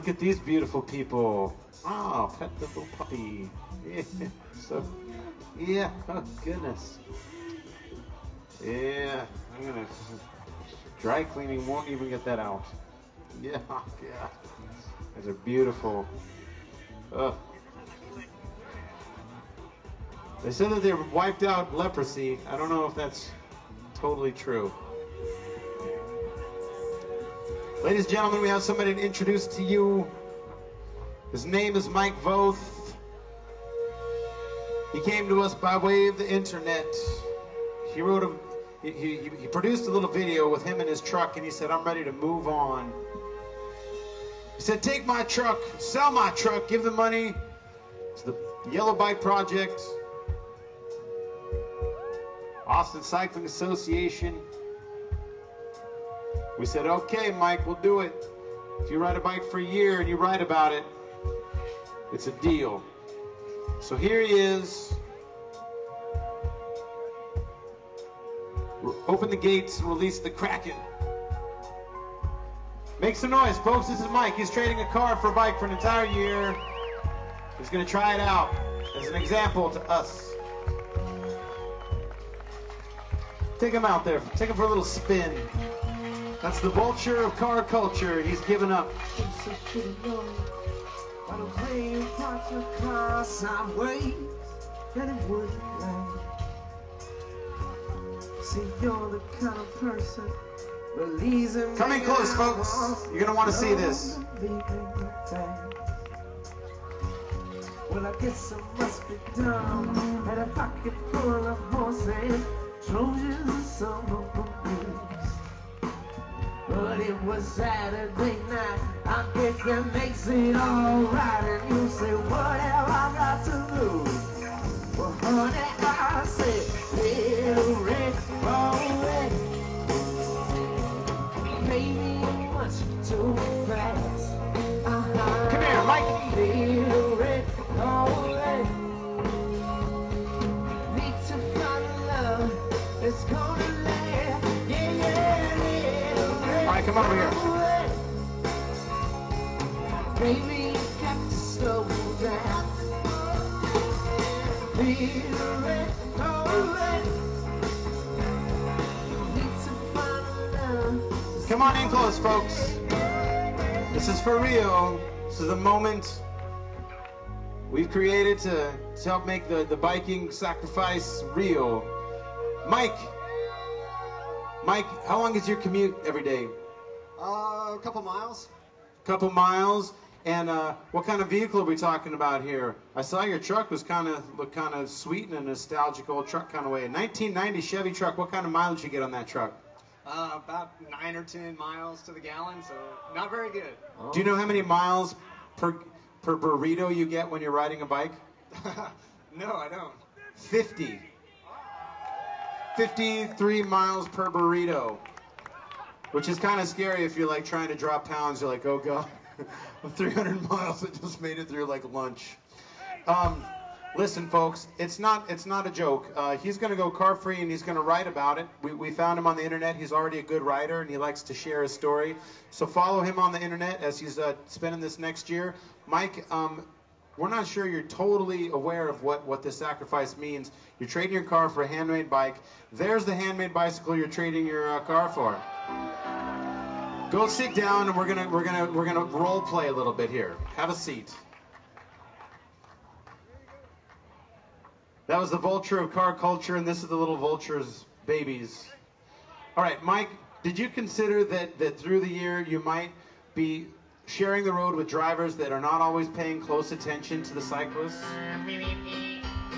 look at these beautiful people. Oh, pet the little puppy. Yeah, so, yeah, oh goodness. Yeah, I'm gonna, dry cleaning won't even get that out. Yeah, yeah. Those are beautiful. Ugh. They said that they wiped out leprosy. I don't know if that's totally true. Ladies and gentlemen, we have somebody to introduce to you. His name is Mike Voth. He came to us by way of the internet. He wrote he produced a little video with him in his truck, and he said, "I'm ready to move on." He said, "Take my truck, sell my truck, give the money to the Yellow Bike Project, Austin Cycling Association." We said, "Okay, Mike, we'll do it. If you ride a bike for a year and you write about it, it's a deal." So here he is. Open the gates and release the Kraken. Make some noise, folks. This is Mike. He's trading a car for a bike for an entire year. He's going to try it out as an example to us. Take him out there. Take him for a little spin. That's the vulture of car culture. He's given up. See, you're the kind of person believes in me. Come in close, folks. You're gonna want to see this. Well, I guess I must be dumb. Had a pocket full of horses, Trojans and summer blues. But it was Saturday night. I guess that makes it alright. And you say, what have I got to lose? Well, honey, I said, little red rose, baby, you're much too fast. Come here, Mike. Little red rose, need to find a love that's gonna last. Yeah, yeah, little red. All right, come over here. Baby, you got to slow down. Little red rose, need to find a love. Come on in close, folks. This is for real. This is a moment we've created to help make the biking sacrifice real. Mike, how long is your commute every day? A couple miles. Couple miles. And what kind of vehicle are we talking about here? I saw your truck looked kind of sweet in a nostalgic old truck kind of way. A 1990 Chevy truck. What kind of mileage you get on that truck? About 9 or 10 miles to the gallon, so not very good. Do you know how many miles per burrito you get when you're riding a bike? No, I don't. 50. 53 miles per burrito, which is kind of scary if you're like trying to drop pounds. You're like, oh god, 300 miles. I just made it through like lunch. Listen, folks, it's not a joke. He's going to go car free and he's going to write about it. We found him on the internet. He's already a good writer and he likes to share his story. So follow him on the internet as he's spending this next year. Mike, we're not sure you're totally aware of what this sacrifice means. You're trading your car for a handmade bike. There's the handmade bicycle you're trading your car for. Go sit down and we're gonna role play a little bit here. Have a seat. That was the vulture of car culture, and this is the little vulture's babies. All right, Mike, did you consider that through the year you might be sharing the road with drivers that are not always paying close attention to the cyclists?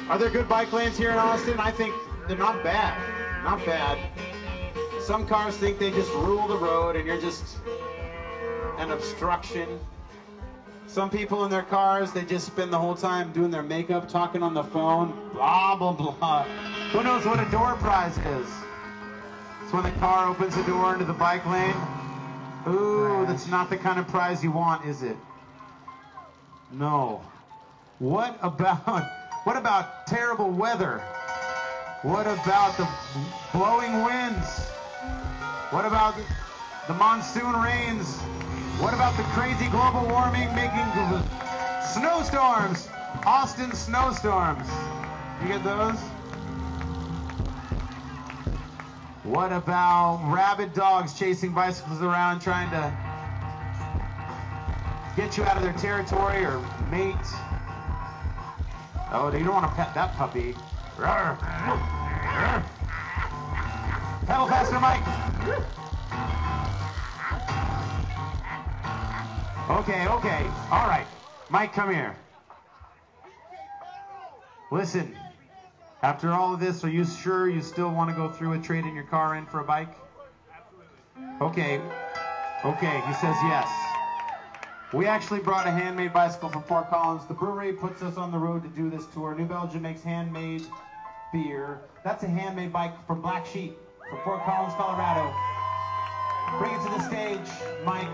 Are there good bike lanes here in Austin? I think they're not bad. Not bad. Some cars think they just rule the road and you're just an obstruction. Some people in their cars, they just spend the whole time doing their makeup, talking on the phone, blah, blah, blah. Who knows what a door prize is? It's when the car opens the door into the bike lane. Ooh, that's not the kind of prize you want, is it? No. What about terrible weather? What about the blowing winds? What about the monsoon rains? What about the crazy global warming making snowstorms? Austin snowstorms. You get those? What about rabid dogs chasing bicycles around trying to get you out of their territory or mate? Oh, you don't want to pet that puppy. Pedal faster, Mike. Okay. All right. Mike, come here. Listen, after all of this, are you sure you still want to go through with trading your car in for a bike? Absolutely. Okay, he says yes. We actually brought a handmade bicycle from Fort Collins. The brewery puts us on the road to do this tour. New Belgium makes handmade beer. That's a handmade bike from Black Sheep from Fort Collins, Colorado. Bring it to the stage, Mike.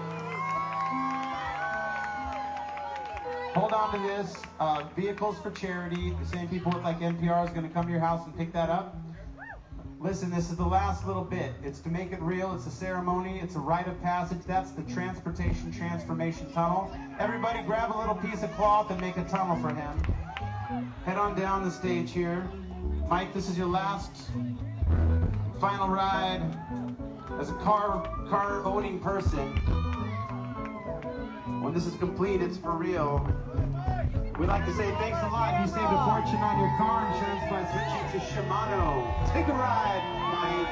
Hold on to this. Vehicles for charity. The same people with like NPR is going to come to your house and pick that up. Listen, this is the last little bit. It's to make it real. It's a ceremony. It's a rite of passage. That's the Transportation Transformation Tunnel. Everybody grab a little piece of cloth and make a tunnel for him. Head on down the stage here. Mike, this is your last final ride as a car owning person. When this is complete, it's for real. We'd like to say thanks a lot. You saved a fortune on your car insurance by switching to Shimano. Take a ride, Mike.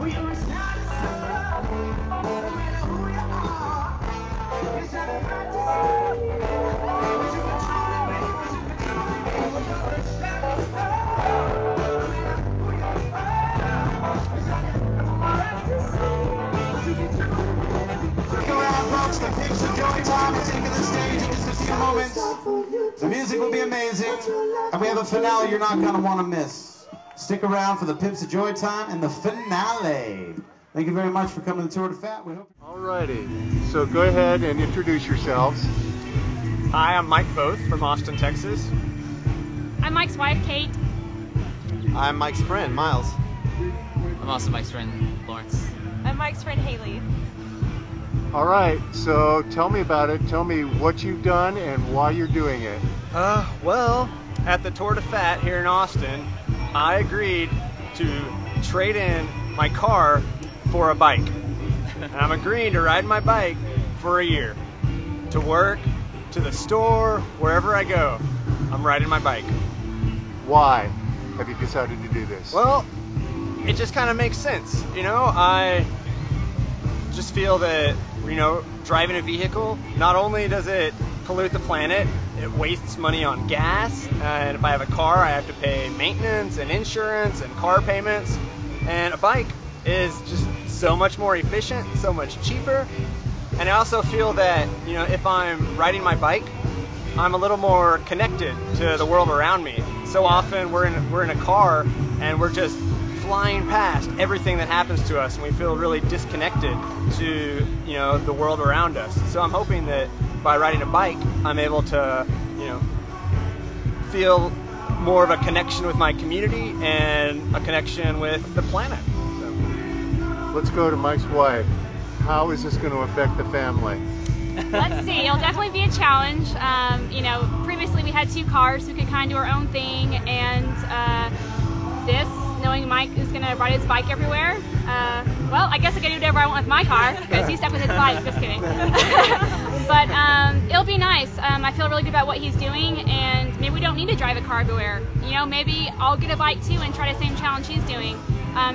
We always have somebody, no matter who you are. It's not a practice. But you control me, but you control me. We always have somebody. Stick around, folks. The Pigs of Joy Time is taking the stage in just a few moments. The music will be amazing, and we have a finale you're not going to want to miss. Stick around for the Pimps of Joy Time and the finale. Thank you very much for coming to Tour de Fat. We hope. Alrighty, so go ahead and introduce yourselves. Hi, I'm Mike Voth from Austin, Texas. I'm Mike's wife, Kate. I'm Mike's friend, Miles. I'm also Mike's friend, Lawrence. I'm Mike's friend, Haley. Alright, so tell me about it. Tell me what you've done and why you're doing it. Well, at the Tour de Fat here in Austin, I agreed to trade in my car for a bike. And I'm agreeing to ride my bike for a year. To work, to the store, wherever I go, I'm riding my bike. Why have you decided to do this? Well, it just kind of makes sense. You know, I just feel that, you know, driving a vehicle, not only does it pollute the planet, it wastes money on gas, and if I have a car, I have to pay maintenance and insurance and car payments, and a bike is just so much more efficient, so much cheaper, and I also feel that, you know, if I'm riding my bike, I'm a little more connected to the world around me. So often we're in a car and we're just flying past everything that happens to us, and we feel really disconnected to, you know, the world around us. So I'm hoping that by riding a bike, I'm able to, you know, feel more of a connection with my community and a connection with the planet. So. Let's go to Mike's wife. How is this going to affect the family? Let's see. It'll definitely be a challenge. You know, previously we had 2 cars, so we could kind of do our own thing, and this, knowing Mike is going to ride his bike everywhere, well, I guess I can do whatever I want with my car, because he's stuck with his bike. Just kidding. But it'll be nice. I feel really good about what he's doing, and maybe we don't need to drive a car everywhere. You know, maybe I'll get a bike too and try the same challenge he's doing,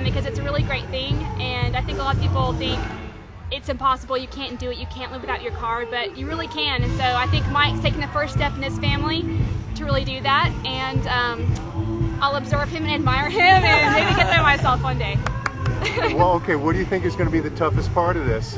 because it's a really great thing, and I think a lot of people think it's impossible, you can't do it, you can't live without your car, but you really can. And so I think Mike's taking the first step in his family to really do that, and I'll observe him and admire him and maybe get there myself one day. Well, okay, what do you think is going to be the toughest part of this?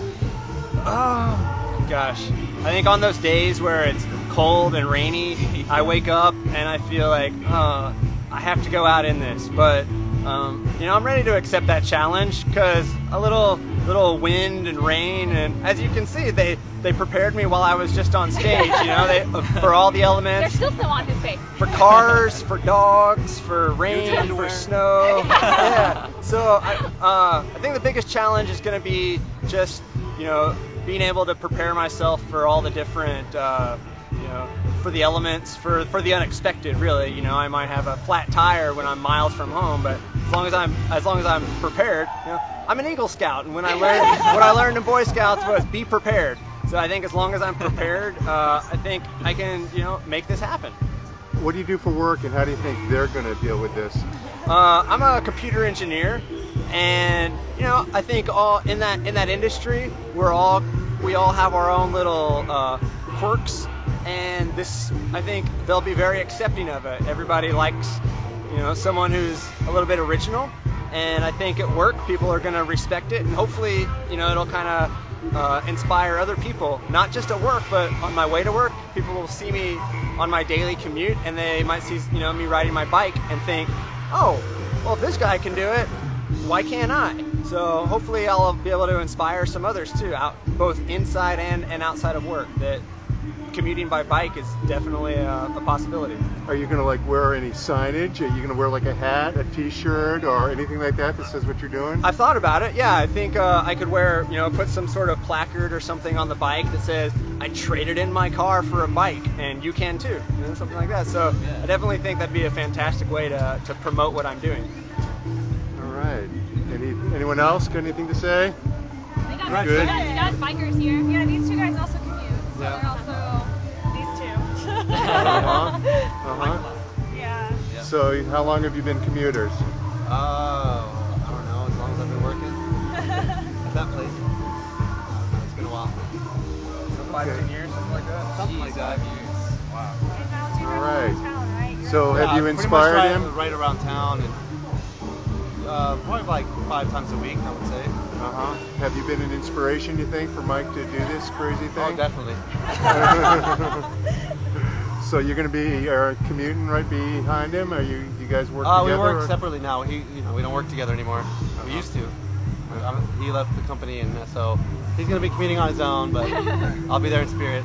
Oh, gosh. I think on those days where it's cold and rainy, I wake up and I feel like, I have to go out in this. But, you know, I'm ready to accept that challenge, because a little little wind and rain, and as you can see, they prepared me while I was just on stage. You know, for all the They're elements, still so on his face. for cars, for dogs, for rain, for snow. Yeah. So I think the biggest challenge is going to be just, you know, being able to prepare myself for all the different, you know, for the elements, for the unexpected. Really, you know, I might have a flat tire when I'm miles from home, but as long as I'm prepared, you know, I'm an Eagle Scout, and what I learned in Boy Scouts was be prepared. So I think as long as I'm prepared, I think I can, you know, make this happen. What do you do for work, and how do you think they're going to deal with this? I'm a computer engineer, and you know, I think all in that industry, we all have our own little quirks, and this, I think they'll be very accepting of it. Everybody likes, you know, someone who's a little bit original, and I think at work people are going to respect it, and hopefully, you know, it'll kind of inspire other people, not just at work, but on my way to work. People will see me on my daily commute, and they might see, you know, me riding my bike and think, oh, well, if this guy can do it, why can't I? So hopefully I'll be able to inspire some others too, both inside and outside of work, that commuting by bike is definitely a possibility. Are you going to like wear any signage? Are you going to wear like a hat, a t-shirt, or anything like that says what you're doing? I've thought about it. Yeah, I think I could wear, you know, put some sort of placard or something on the bike that says, I traded in my car for a bike, and you can too, you know, something like that. So I definitely think that'd be a fantastic way to promote what I'm doing. All right. Anyone else got anything to say? We got Good. bikers here. Yeah, these two guys also commute. So Yeah. they're also these two. Yeah. So how long have you been commuters? I don't know, as long as I've been working at that place. It's been a while. 5-10 years, something like that. Something like that. Wow. And now two All guys right. in town, right? So have you pretty inspired much him? right around town, and probably like 5 times a week, I would say. Uh-huh. Have you been an inspiration, you think, for Mike to do this crazy thing? Oh, definitely. So you're going to be commuting right behind him? Are you guys work together? We work or- separately now. We don't work together anymore. We used to. He left the company, and so he's going to be commuting on his own, but I'll be there in spirit.